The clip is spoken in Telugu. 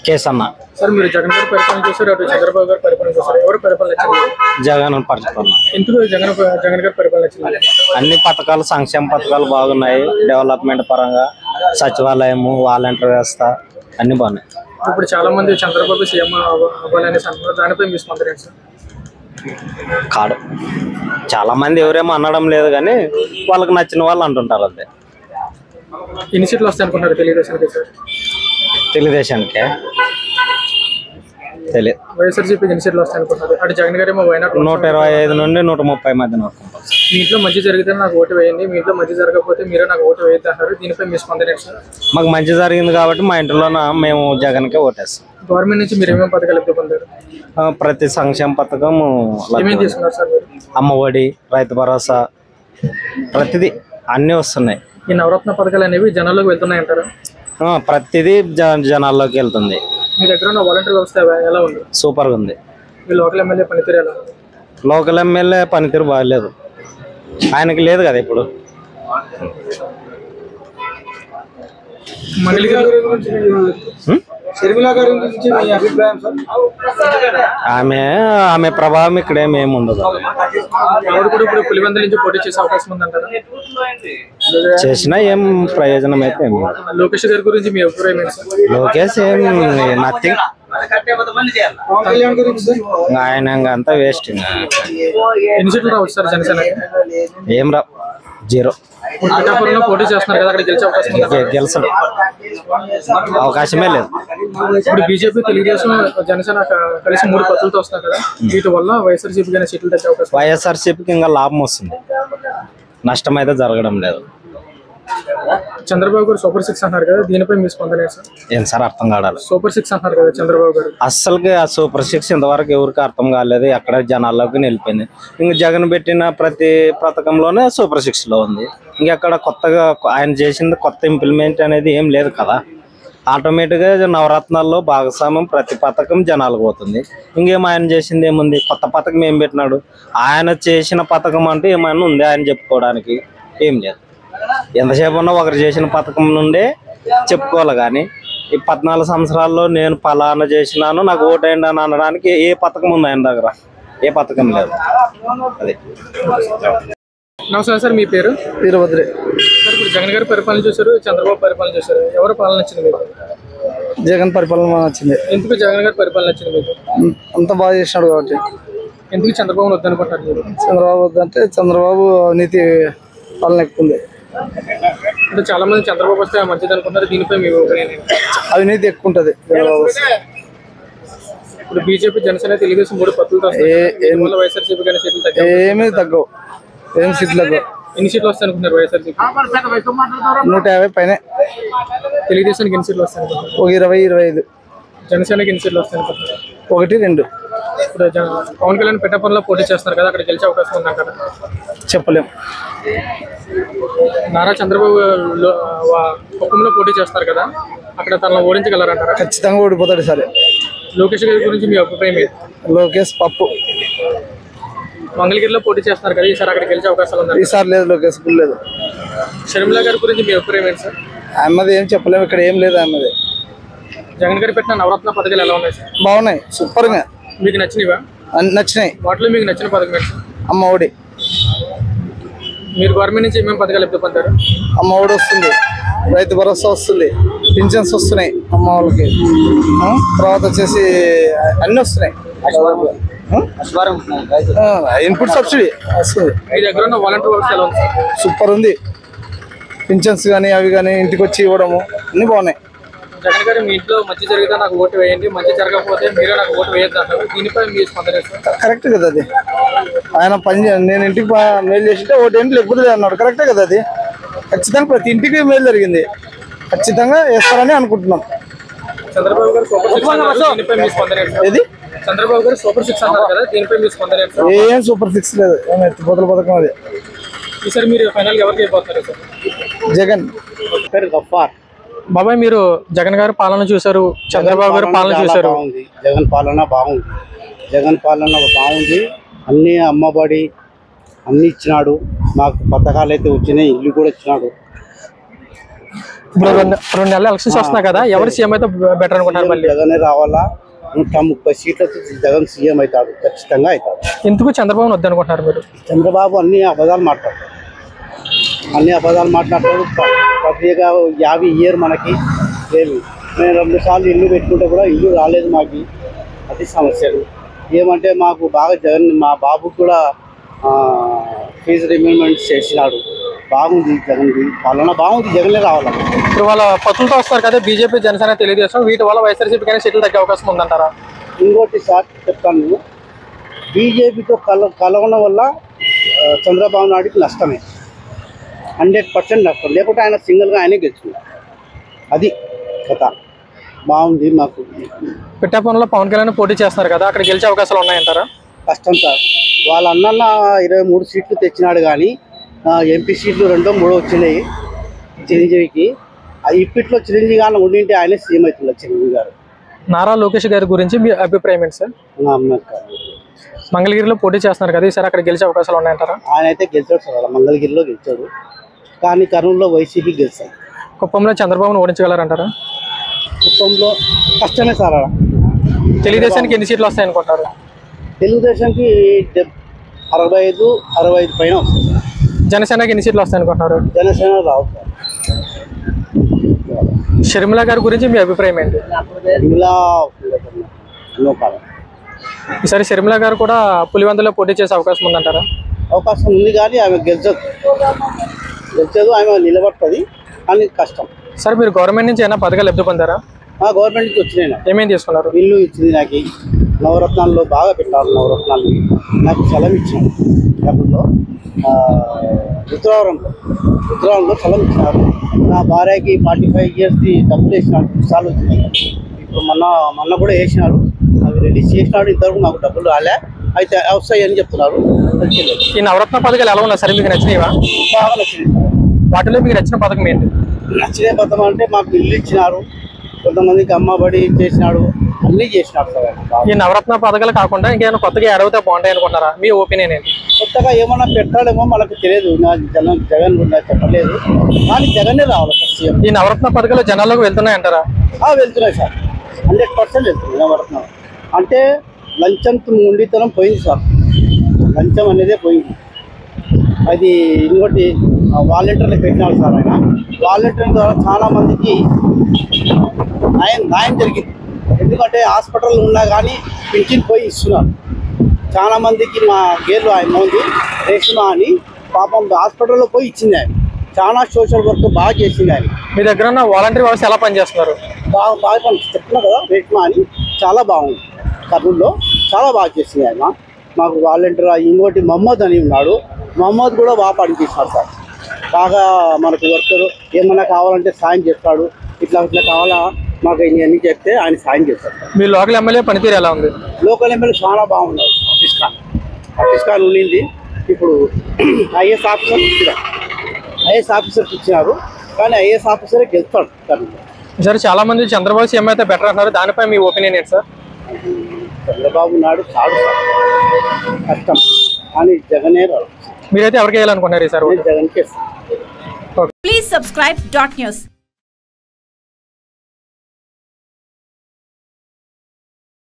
కేసన్న. సార్ మీరు జగన్ గారి పరిపాలన చూసారు, అటు చంద్రబాబు గారి పరిపాలన చూసారు, ఎవరు పరిపాలన నచ్చింది? జగన్ పరిపాలన. ఎందుకు జగన్ గారి పరిపాలన నచ్చింది? అన్ని పథకాలు, సంక్షేమ పథకాలు బాగున్నాయి. డెవలప్మెంట్ పరంగా సచివాలయము, వాలంటీర్ వ్యవస్థ అన్ని బాగున్నాయి. ఇప్పుడు చాలా మంది చంద్రబాబు సీఎం అవ్వాలని అంటున్నారు, దానిపై మీ స్పందన ఏంటి సార్? కాదు, చాలా మంది ఎవరేమో అనడం లేదు కానీ వాళ్ళకి నచ్చిన వాళ్ళు అంటుంటారు. అంతే. ఎన్ని సీట్లు వస్తాయి అనుకుంటారు తెలుగుదేశానికి సార్? తెలుగుదేశానికే తెలియదు. వైఎస్ఆర్సీపీకి ఎన్ని సీట్లు వస్తాయి అనుకుంటారు? అటు జగన్ గారు ఏమో 125 నుండి 130 మధ్యన వస్తుంది. మీ ఇంట్లో మంచి జరిగితే నాకు ఓటు వేయండి, మీ ఇంట్లో మంచి జరగకపోతే మీరే నాకు ఓటు వేయద్దు అంటారు, దీనిపై మీ స్పందన ఏంటి సార్? మాకు మంచి జరిగింది కాబట్టి మా ఇంట్లోన మేము జగన్కే ఓటేస్తాం. గవర్నమెంట్ నుంచి మీరు ఏమేమి పథకాలు పొందారు? ప్రతి సంక్షేమ పథకం ఏమేమి తీసుకున్నారు సార్ మీరు? అమ్మ ఒడి, రైతు భరోసా, ప్రతిదీ అన్నీ వస్తున్నాయి. ఈ నవరత్న పథకాలు అనేవి జనాల్లోకి వెళ్తున్నాయి అంటారా? ప్రతిదీ జనాల్లోకి వెళ్తుంది. మీ దగ్గర ఉన్న వాలంటీర్ వ్యవస్థ ఎలా ఉంది? సూపర్గా ఉంది. మీ లోకల్ ఎమ్మెల్యే పనితీరు ఎలా ఉంది? లోకల్ ఎమ్మెల్యే పనితీరు బాగలేదు, ఆయనకి లేదు కదా ఇప్పుడు. మంగళ గారి గురించి షర్మిల గారి గురించి మీ అభిప్రాయం సార్? ఆమె ప్రభావం ఇక్కడ ఏమి ఉండదు. ఆవిడ కూడా ఇప్పుడు పులివెందుల నుంచి పోటీ చేసే అవకాశం ఉందంటారా? చేసినా ఏం ప్రయోజనం అయితే ఏమి. లోకేష్ గారి గురించి మీ అభిప్రాయం ఏంటి సార్? లోకేష్ ఏం నథింగ్. ఆయన అంతా వేస్ట్. ఎన్ని సీట్లు రావచ్చు సార్ జనసేన? ఏం రా, 0. పిఠాపురంలో పోటీ చేస్తున్నారు కదా, అక్కడ గెలిచే అవకాశం ఉందా? గెలిచడు, అవకాశమే లేదు. ఇప్పుడు బీజేపీ, తెలుగుదేశం, జనసేన కలిసి 3 పత్రులతో వస్తున్నారు కదా, వీటి వల్ల వైఎస్ఆర్సీపీ గానే సీట్లు తెచ్చే అవకాశం? వైఎస్ఆర్సీపీకి ఇంకా లాభం వస్తుంది, నష్టం అయితే జరగడం లేదు. చంద్రబాబు గారు సూపర్ 6 అంటారు కదా, దీనిపై మీ స్పందన సార్? ఏం సార్ అర్థం కావాలి? సూపర్ 6 అంటారు కదా చంద్రబాబు గారు. అస్సలుకి ఆ సూపర్ 6 ఇంతవరకు ఎవరికి అర్థం కాలేదు, ఎక్కడ జనాల్లోకి వెళ్ళిపోయింది. ఇంక జగన్ పెట్టిన ప్రతి పథకంలోనే సూపర్ 6లో ఉంది. ఇంకెక్కడ కొత్తగా ఆయన చేసింది కొత్త ఇంప్లిమెంట్ అనేది ఏం లేదు కదా. ఆటోమేటిక్గా నవరత్నాల్లో భాగస్వామ్యం ప్రతి పథకం జనాలకు పోతుంది. ఇంకేం ఆయన చేసింది ఏముంది? కొత్త పథకం ఏం పెట్టినాడు? ఆయన చేసిన పథకం అంటే ఏమైనా ఉంది ఆయన చెప్పుకోవడానికి? ఏం లేదు. ఎంతసేపు ఉన్నా ఒకరు చేసిన పథకం నుండే చెప్పుకోవాలి కానీ ఈ 14 సంవత్సరాల్లో నేను ఫలానా చేసినాను నాకు ఓటేయండి అని అనడానికి ఏ పథకం ఉంది ఆయన దగ్గర? ఏ పథకం లేదు. అది. నమస్కారం సార్, మీ పేరు? వీరభద్రే. సార్ ఇప్పుడు జగన్ గారి పరిపాలన చూసారు, చంద్రబాబు పరిపాలన చూసారు, ఎవరు పాలన నచ్చింది మీకు? జగన్ పరిపాలన నచ్చింది. ఎందుకు జగన్ గారి పరిపాలన నచ్చింది మీకు? అంత బాగా చేసినాడు కాబట్టి. ఎందుకు చంద్రబాబు వద్దనుకుంటారు మీరు? చంద్రబాబు వద్దంటే చంద్రబాబు అవినీతి పాలన ఎక్కువ ఉంది. అంటే చాలా మంది చంద్రబాబు వస్తే మంచిది అనుకుంటారు, దీనిపై మీ ఒపీనియన్ ఏంటి? అవినీతి ఎక్కువ ఉంటుంది చంద్రబాబు. ఇప్పుడు బీజేపీ, జనసేన, తెలుగుదేశం 3 పత్రులతో వైఎస్ఆర్సీపీ గానే సీట్లు తగ్గాయి. ఏమీ తగ్గవు, ఏం సీట్లు తగ్గవు. ఎన్ని సీట్లు వస్తాయి అనుకుంటున్నారు వైఎస్ఆర్సీపీ? 150 పైన. తెలుగుదేశానికి ఎన్ని సీట్లు వస్తాయి అనుకుంటున్నారు? 20-25. జనసేనకి ఎన్ని సీట్లు వస్తాయి అనుకుంటున్నారు? 1-2. ఇప్పుడు పవన్ కళ్యాణ్ పిఠాపురంలో పోటీ చేస్తున్నారు కదా, అక్కడ గెలిచే అవకాశం ఉందంటారా? చెప్పలేం. నారా చంద్రబాబు కుప్పంలో పోటీ చేస్తారు కదా, అక్కడ తనను ఓడించగలరంటారా? ఖచ్చితంగా ఓడిపోతాడు సరే. లోకేష్ గారి గురించి మీ అభిప్రాయం ఏంటి? లోకేష్ పప్పు. మంగళగిరిలో పోటీ చేస్తున్నారు కదా, ఈసారి అక్కడ గెలిచే అవకాశాలు ఉన్నాయి? ఈసారి లేదు, లోకేష్ లేదు. షర్మిల గారి గురించి మీ అభిప్రాయం ఏంటి సార్? ఆమెది ఏం చెప్పలేము, ఇక్కడ ఏం లేదు ఆమెది. జగన్ గారు పెట్టిన నవరత్న పథకాలు ఎలా ఉన్నాయి సార్? బాగున్నాయి, సూపర్గా. మీకు నచ్చినవా? నచ్చినాయి. వాటిలో మీకు నచ్చిన పథకం ఏంటి సార్? అమ్మ ఒడి. మీరు గవర్నమెంట్ నుంచి ఏమేమి పథకాలు ఎప్పుడు పొందారు? అమ్మ ఒడి వస్తుంది, రైతు భరోసా వస్తుంది, పింఛన్స్ వస్తున్నాయి అమ్మ వాళ్ళకి. తర్వాత వచ్చేసి అన్నీ వస్తున్నాయి. ఇన్పుట్ సబ్సిడీ వస్తుంది. మీ దగ్గర ఉన్న వాలంటీర్ వ్యవస్థ ఎలా ఉంది? సూపర్ ఉంది. పింఛన్స్ కానీ అవి కానీ ఇంటికి వచ్చి ఇవ్వడము అన్నీ బాగున్నాయి. జగన్ గారు మీ ఇంట్లో మంచి జరిగితే నాకు ఓటు వేయండి, మంచి జరగకపోతే మీరే నాకు ఓటు వేయద్దు అంటారు, దీనిపై మీ స్పందన? కరెక్ట్ కదా అది. ఆయన నేను ఇంటికి మేలు చేసింటే ఓటు ఏంటి లేకపోతే అన్నాడు. కరెక్టే కదా అది. ఖచ్చితంగా ప్రతి ఇంటికి మేలు జరిగింది, ఖచ్చితంగా వేస్తారని అనుకుంటున్నాం. చంద్రబాబు గారు సూపర్ 6 అన్నారు, దీనిపై మీ స్పందన? ఏది? చంద్రబాబు గారు సూపర్ 6 అన్నారు కదా, దీనిపై మీ స్పందన? ఏం సూపర్ 6 లేదు, ఏం ఎత్తిపోతల పథకం అది. ఈసారి మీరు ఫైనల్ ఎవరికి అయిపోతారు సార్? జగన్. గఫార్. బాబాయ్, మీరు జగన్ గారి పాలన చూసారు, చంద్రబాబు గారి పాలన చూసారు. జగన్ పాలన బాగుంది. జగన్ పాలన బాగుంది. అన్ని అమ్మబడి అన్ని ఇచ్చినాడు. మాకు పథకాలు అయితే వచ్చినాయి, ఇల్లు కూడా ఇచ్చినాడు. ఇప్పుడు రెండు నెలలు ఎలక్షన్స్ వస్తున్నాయి కదా, ఎవరు సీఎం అయితే బెటర్ అనుకుంటారు? మళ్ళీ జగనే రావాలా, 130 సీట్లతో జగన్ సీఎం అవుతాడు, ఖచ్చితంగా అవుతాడు. ఎందుకు చంద్రబాబు వద్దు అనుకుంటున్నారు మీరు? చంద్రబాబు అన్ని అబద్ధాలు మాట్లాడతాడు, ప్రత్యేక 50 ఇయర్ మనకి ఏమి. నేను 2 సార్లు ఇల్లు పెట్టుకుంటే కూడా ఇల్లు రాలేదు మాకు, అది సమస్యలు. ఏమంటే మాకు బాగా జగన్, మా బాబుకు కూడా ఫీజు రిమెంబర్మెంట్ చేసినాడు, బాగుంది జగన్ది పాలన, బాగుంది, జగనే రావాలి. ఇప్పుడు వాళ్ళ పత్రులతో వస్తారు కదా, బీజేపీ, జనసేన, తెలుగుదేశం, వీటి వల్ల వైఎస్ఆర్సీపీకి సీట్లు తగ్గే అవకాశం ఉందంటారా? ఇంకోటి సార్ చెప్తాను, నేను బీజేపీతో కలవడం వల్ల చంద్రబాబు నాయుడుకి నష్టమే, 100% నష్టం. లేకపోతే ఆయన సింగిల్గా ఆయనే గెలుచుకున్నారు, అది కథ. బాగుంది. మాకు పిఠాపురంలో పవన్ కళ్యాణ్ పోటీ చేస్తున్నారు కదా, అక్కడ గెలిచే అవకాశాలు ఉన్నాయంటారా? కష్టం సార్. వాళ్ళ అన్న 23 సీట్లు తెచ్చినాడు, కానీ ఎంపీ సీట్లు 2, 3 వచ్చినాయి చిరంజీవికి. అది ఇప్పట్లో చిరంజీవి గారు ఉండింటే ఆయనే సీఎం అవుతున్నారు, చిరంజీవి గారు. నారా లోకేష్ గారి గురించి మీ అభిప్రాయం ఏంటి సార్? నా అమ్మక మంగళగిరిలో పోటీ చేస్తున్నారు కదా, ఈసారి అక్కడ గెలిచే అవకాశాలు ఉన్నాయంటారా? ఆయన అయితే గెలిచాడు సార్, వాళ్ళ మంగళగిరిలో గెలిచాడు, కానీ కర్నూలులో వైసీపీ గెలిచాడు. కుప్పంలో చంద్రబాబును ఓడించగలరంటారా? కుప్పంలో కష్టమే సార్. తెలుగుదేశానికి ఎన్ని సీట్లు వస్తాయి అనుకుంటారు? తెలుగుదేశానికి 65 పైన వస్తుంది. జనసేనకి ఎన్ని సీట్లు వస్తాయి అనుకుంటున్నారు? జనసేన రావు సార్. షర్మిల గారి గురించి మీ అభిప్రాయం ఏంటి? ఇలా నో కాలం. ఈసారి షర్మిల గారు కూడా పులివెందులో పోటీ చేసే అవకాశం ఉందంటారా? అవకాశం ఉంది, కానీ ఆమె గెలిచదు, ఆమె నిలబడుతుంది, కానీ కష్టం. సార్ మీరు గవర్నమెంట్ నుంచి ఏమైనా పథకాలు లబ్ధి పొందారా? గవర్నమెంట్ నుంచి వచ్చినాయి. ఏమేమి తీసుకున్నారు? ఇల్లు ఇచ్చింది నాకు, నవరత్నాల్లో బాగా పెట్టారు, నవరత్నాలు నాకు స్థలం ఇచ్చినారు. డబ్బుల్లో రుద్రవరంలో స్థలం ఇచ్చినారు. నా భార్యకి 45 ఇయర్స్ది డబ్బులు వేసినాడు, 2 సార్లు వచ్చినాయి. ఇప్పుడు మొన్న కూడా వేసినారు, అవి రిలీజ్ చేసినాడు. ఇంతవరకు నాకు డబ్బులు రాలే, అయితే వస్తాయి అని చెప్తున్నారు. ఈ నవరత్న పథకాలు ఎలా ఉన్నాయి సార్, మీకు నచ్చినవా? బాగా నచ్చింది. వాటిలో మీకు నచ్చిన పథకం ఏంటి? నచ్చిన పథకం అంటే మాకు ఇల్లు ఇచ్చినారు, కొంతమందికి అమ్మబడి చేసినాడు, అన్నీ చేసినాడు సార్. ఈ నవరత్న పథకాలు కాకుండా ఇంకేమైనా కొత్తగా అడిగితే బాగుంటాయి అనుకుంటారా? మీ ఒపీనియన్ ఏంటి? కొత్తగా ఏమన్నా పెట్టాడేమో మనకు తెలియదు, జగన్ గురించి చెప్పలేదు, కానీ జగనే రావాలి సార్ సీఎం. ఈ నవరత్న పథకాలు జనాల్లోకి వెళ్తున్నాయంటారా? వెళ్తున్నాయి సార్, 100% వెళ్తున్నాయి. నవరత్నం అంటే లంచం ఉండితనం పోయింది సార్, లంచం అనేదే పోయింది. అది ఇంకోటి వాలంటీర్లు పెట్టినాడు సార్. ఆయన వాలంటీర్ ద్వారా చాలా మందికి న్యాయం జరిగింది. ఎందుకంటే హాస్పిటల్ ఉన్నా కానీ పింఛన్ పోయి ఇస్తున్నారు. చాలా మందికి మా గేర్లు ఆయన ఉంది రేష్మా అని, పాపం హాస్పిటల్లో పోయి ఇచ్చింది ఆయన. చాలా సోషల్ వర్క్ బాగా చేసింది ఆయన. మీ దగ్గర ఉన్న వాలంటీర్ వ్యవస్థ ఎలా పనిచేస్తున్నారు? బాగా చెప్తున్నా కదా, రేష్మా అని చాలా బాగుంది. కర్నూలులో చాలా బాగా చేసింది ఆయన. మాకు వాలంటీర్ ఇంకోటి మహమ్మద్ అని ఉన్నాడు, మహమ్మద్ కూడా బాగా పనిచేస్తాడు సార్. బాగా మనకు వర్కర్ ఏమన్నా కావాలంటే సాయం చేస్తాడు, ఇట్లా కావాలా మాకు ఇవన్నీ చెప్తే ఆయన సాయం చేస్తాడు. మీ లోకల్ ఎమ్మెల్యే పనితీరు ఎలా ఉంది? లోకల్ ఎమ్మెల్యే చాలా బాగున్నారు. ఆఫీస్ ఖాన్ ఉండింది, ఇప్పుడు ఐఏఎస్ ఆఫీసర్కి ఇచ్చినారు, కానీ ఐఏఎస్ ఆఫీసరే గెలుస్తాడు కర్నూలు. సార్ చాలా మంది చంద్రబాబు సీఎం అయితే బెటర్ అంటారు, దానిపై మీ ఒపీనియన్ ఏంటి సార్? చంద్రబాబు నాయుడు చాలు సార్, కష్టం, కానీ జగనే రాదు. మీరైతే ఎవరికి వేయాలనుకున్నారు సార్? జగన్కే. Please subscribe .news.